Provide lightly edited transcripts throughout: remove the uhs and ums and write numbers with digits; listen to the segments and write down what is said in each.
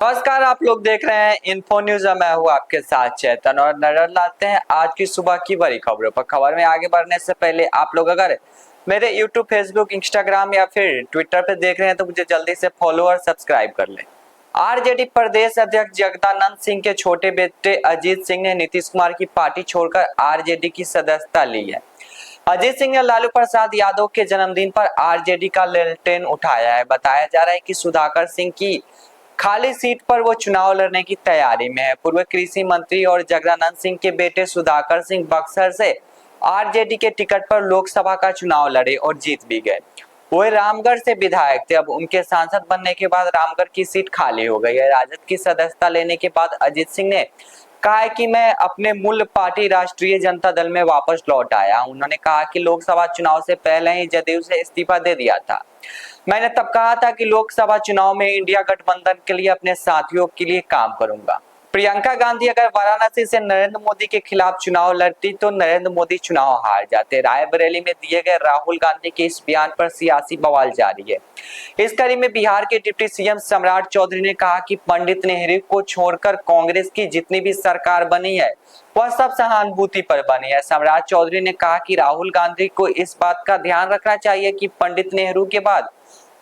नमस्कार, आप लोग देख रहे हैं इन्फो न्यूज। मैं हूँ आपके साथ चेतन और नजर लाते हैं आज की सुबह की बड़ी खबरों पर। खबर में आगे बढ़ने से पहले आप लोग अगर मेरे यूट्यूब, फेसबुक, इंस्टाग्राम या फिर ट्विटर पे देख रहे हैं तो मुझे जल्दी से फॉलो और सब्सक्राइब कर लें। आरजेडी प्रदेश अध्यक्ष जगदानंद सिंह के छोटे बेटे अजीत सिंह ने नीतीश कुमार की पार्टी छोड़कर आरजेडी की सदस्यता ली है। अजीत सिंह ने लालू प्रसाद यादव के जन्मदिन पर आरजेडी का लेलटेन उठाया है। बताया जा रहा है कि सुधाकर सिंह की खाली सीट पर वो चुनाव लड़ने की तैयारी में है। पूर्व कृषि मंत्री और जगदानंद सिंह के बेटे सुधाकर सिंह बक्सर से आरजेडी के टिकट पर लोकसभा का चुनाव लड़े और जीत भी गए। वो रामगढ़ से विधायक थे। अब उनके सांसद बनने के बाद रामगढ़ की सीट खाली हो गई है। राजद की सदस्यता लेने के बाद अजीत सिंह ने कहा है कि मैं अपने मूल पार्टी राष्ट्रीय जनता दल में वापस लौट आया। उन्होंने कहा कि लोकसभा चुनाव से पहले ही जदयू से इस्तीफा दे दिया था। मैंने तब कहा था कि लोकसभा चुनाव में इंडिया गठबंधन के लिए अपने साथियों के लिए काम करूंगा। प्रियंका गांधी अगर वाराणसी से नरेंद्र मोदी के खिलाफ चुनाव लड़ती तो नरेंद्र मोदी चुनाव हार जाते। रायबरेली में दिए गए राहुल गांधी के इस बयान पर सियासी बवाल जारी है। इस कड़ी में बिहार के डिप्टी सीएम सम्राट चौधरी ने कहा कि पंडित नेहरू को छोड़कर कांग्रेस की जितनी भी सरकार बनी है वह सब सहानुभूति पर बनी है। सम्राट चौधरी ने कहा कि राहुल गांधी को इस बात का ध्यान रखना चाहिए कि पंडित नेहरू के बाद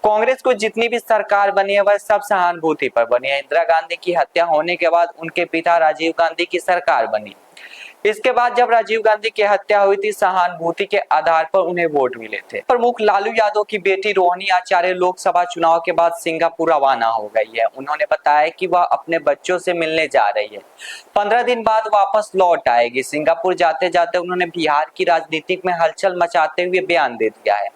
कांग्रेस को जितनी भी सरकार बनी है वह सब सहानुभूति पर बनी है। इंदिरा गांधी की हत्या होने के बाद उनके पिता राजीव गांधी की सरकार बनी। इसके बाद जब राजीव गांधी की हत्या हुई थी सहानुभूति के आधार पर उन्हें वोट मिले थे। प्रमुख लालू यादव की बेटी रोहिणी आचार्य लोकसभा चुनाव के बाद सिंगापुर रवाना हो गई है। उन्होंने बताया कि वह अपने बच्चों से मिलने जा रही है। 15 दिन बाद वापस लौट आएगी। सिंगापुर जाते जाते उन्होंने बिहार की राजनीति में हलचल मचाते हुए बयान दे दिया है।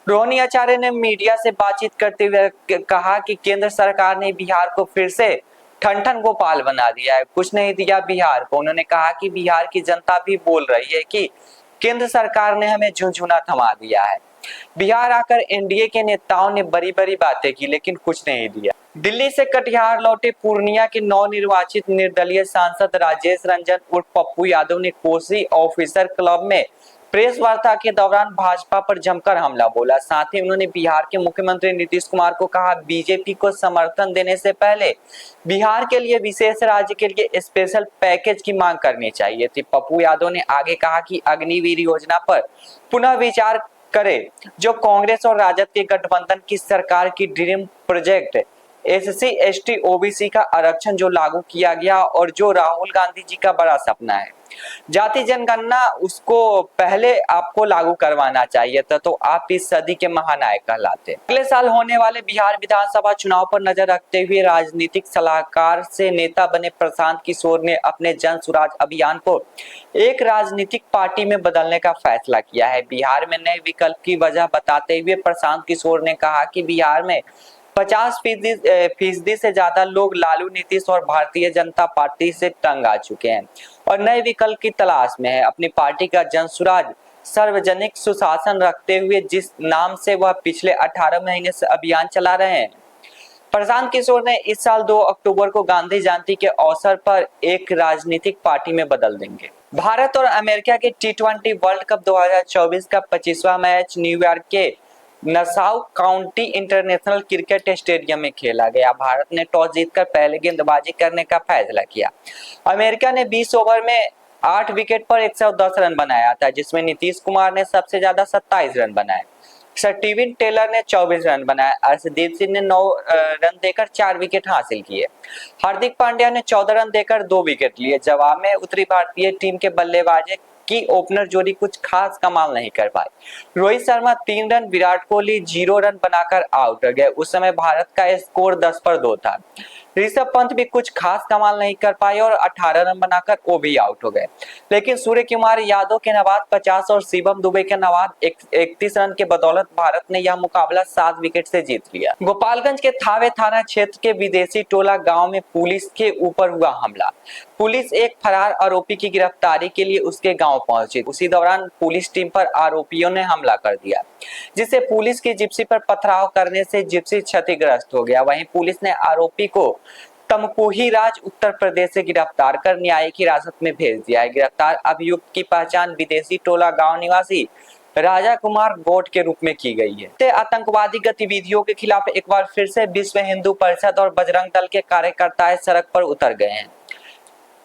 रोहिणी आचार्य ने मीडिया से बातचीत करते हुए कहा कि केंद्र सरकार ने बिहार को फिर से ठन गोपाल बना दिया है, कुछ नहीं दिया बिहार को। उन्होंने कहा कि बिहार की जनता भी बोल रही है कि केंद्र सरकार ने हमें झुनझुना थमा दिया है। बिहार आकर एनडीए के नेताओं ने बड़ी बड़ी बातें की लेकिन कुछ नहीं दिया। दिल्ली से कटिहार लौटे पूर्णिया के नवनिर्वाचित निर्दलीय सांसद राजेश रंजन उर्फ पप्पू यादव ने कोसी ऑफिसर क्लब में प्रेस वार्ता के दौरान भाजपा पर जमकर हमला बोला। साथ ही उन्होंने बिहार के मुख्यमंत्री नीतीश कुमार को कहा बीजेपी को समर्थन देने से पहले बिहार के लिए विशेष राज्य के लिए स्पेशल पैकेज की मांग करनी चाहिए थी। पप्पू यादव ने आगे कहा कि अग्निवीर योजना पर पुनः विचार करे जो कांग्रेस और राजद के गठबंधन की सरकार की dream project SC ST OBC का आरक्षण जो लागू किया गया और जो राहुल गांधी जी का बड़ा सपना है। जाति जनगणना उसको पहले आपको लागू करवाना चाहिए था तो आप इस सदी के महानायक कहलाते। अगले साल होने वाले बिहार विधानसभा चुनाव पर नजर रखते हुए राजनीतिक सलाहकार से नेता बने प्रशांत किशोर ने अपने जन सुराज अभियान को एक राजनीतिक पार्टी में बदलने का फैसला किया है। बिहार में नए विकल्प की वजह बताते हुए प्रशांत किशोर ने कहा कि बिहार में 50% से ज्यादा लोग लालू, नीतीश और भारतीय जनता पार्टी से तंग आ चुके हैं और नए विकल्प की तलाश में है। अपनी पार्टी का जनसुराज सार्वजनिक सुशासन रखते हुए जिस नाम से वह पिछले 18 महीने से अभियान चला रहे हैं। प्रशांत किशोर ने इस साल 2 अक्टूबर को गांधी जयंती के अवसर पर एक राजनीतिक पार्टी में बदल देंगे। भारत और अमेरिका के T20 वर्ल्ड कप 2024 का 25वां मैच न्यूयॉर्क के Nassau county international cricket stadium में खेला गया। भारत ने टॉस जीतकर पहले गेंदबाजी करने का फैसला किया। अमेरिका ने 20 ओवर में 8 विकेट पर 110 रन बनाया था, जिसमें नीतीश कुमार ने सबसे ज्यादा 27 रन बनाए। स्टीवन टेलर ने 24 रन बनाए। अर्शदीप सिंह ने 9 रन देकर 4 विकेट हासिल किए। हार्दिक पांड्या ने 14 रन देकर 2 विकेट लिए। जवाब में उतरी भारतीय टीम के बल्लेबाज की ओपनर जोड़ी कुछ खास कमाल नहीं कर पाई। रोहित शर्मा 3 रन, विराट कोहली 0 रन बनाकर आउट हो गए। उस समय भारत का स्कोर 10 पर 2 था। ऋषभ पंत भी कुछ खास कमाल नहीं कर पाए और 18 रन बनाकर वो भी आउट हो गए। लेकिन सूर्य कुमार यादव के नवाद 50 और शिवम दुबे के नवाद 31 रन के बदौलत भारत ने यह मुकाबला 7 विकेट से जीत लिया। गोपालगंज के थावे थाना क्षेत्र के विदेशी टोला गांव में पुलिस के ऊपर हुआ हमला। पुलिस एक फरार आरोपी की गिरफ्तारी के लिए उसके गांव पहुंची। उसी दौरान पुलिस टीम पर आरोपियों ने हमला कर दिया, जिससे पुलिस की जिप्सी पर पथराव करने से जिप्सी क्षतिग्रस्त हो गया। वहीं पुलिस ने आरोपी को तमकुही राज उत्तर प्रदेश से गिरफ्तार कर न्यायिक हिरासत में भेज दिया है। गिरफ्तार अभियुक्त की पहचान विदेशी टोला गांव निवासी राजा कुमार गोट के रूप में की गई है। ते आतंकवादी गतिविधियों के खिलाफ एक बार फिर से विश्व हिंदू परिषद और बजरंग दल के कार्यकर्ता सड़क पर उतर गए हैं।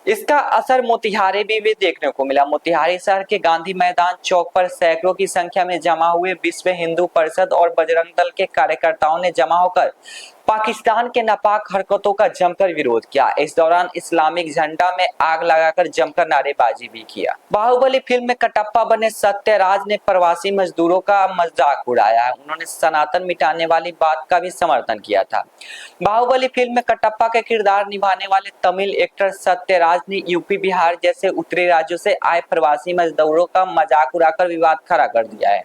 इसका असर मोतिहारी भी देखने को मिला। मोतिहारी शहर के गांधी मैदान चौक पर सैकड़ों की संख्या में जमा हुए विश्व हिंदू परिषद और बजरंग दल के कार्यकर्ताओं ने जमा होकर पाकिस्तान के नापाक हरकतों का जमकर विरोध किया। इस दौरान इस्लामिक झंडा में आग लगाकर जमकर नारेबाजी भी किया। बाहुबली फिल्म में कटप्पा बने सत्यराज ने प्रवासी मजदूरों का मजाक उड़ाया है। उन्होंने सनातन मिटाने वाली बात का भी समर्थन किया था। बाहुबली फिल्म में कटप्पा के किरदार निभाने वाले तमिल एक्टर सत्यराज ने यूपी बिहार जैसे उत्तरी राज्यों से आए प्रवासी मजदूरों का मजाक उड़ाकर विवाद खड़ा कर दिया है।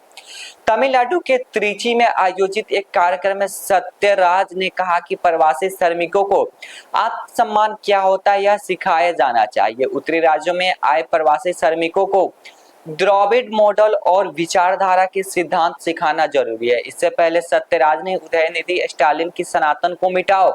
तमिलनाडु के त्रिची में आयोजित एक कार्यक्रम में सत्यराज ने कहा कि प्रवासी श्रमिकों को आत्मसम्मान क्या होता है यह सिखाया जाना चाहिए। उत्तरी राज्यों में आए प्रवासी श्रमिकों को द्रविड़ मॉडल और विचारधारा के सिद्धांत सिखाना जरूरी है। इससे पहले सत्यराज ने उदयनिधि स्टालिन की सनातन को मिटाओ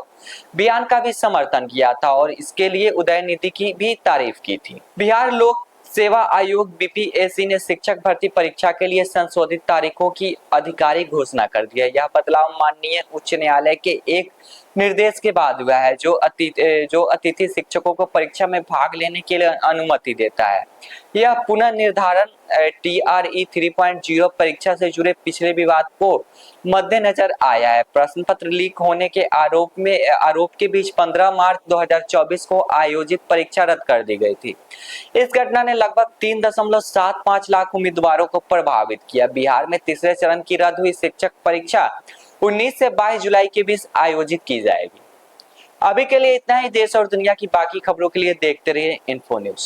बयान का भी समर्थन किया था और इसके लिए उदयनिधि की भी तारीफ की थी। बिहार लोक सेवा आयोग बीपीएससी ने शिक्षक भर्ती परीक्षा के लिए संशोधित तारीखों की आधिकारिक घोषणा कर दी है। यह बदलाव माननीय उच्च न्यायालय के एक निर्देश के बाद हुआ है जो अतिथि शिक्षकों को परीक्षा में भाग लेने के लिए अनुमति देता है। यह पुनर्निर्धारण TRE 3.0 परीक्षा से जुड़े पिछले विवाद को मद्देनजर आया है। प्रश्न पत्र लीक होने के आरोप के बीच 15 मार्च 2024 को आयोजित परीक्षा रद्द कर दी गई थी। इस घटना ने लगभग 3.75 लाख उम्मीदवारों को प्रभावित किया। बिहार में तीसरे चरण की रद्द हुई शिक्षक परीक्षा 19 से 22 जुलाई के बीच आयोजित की जाएगी। अभी के लिए इतना ही। देश और दुनिया की बाकी खबरों के लिए देखते रहिए इन्फो न्यूज।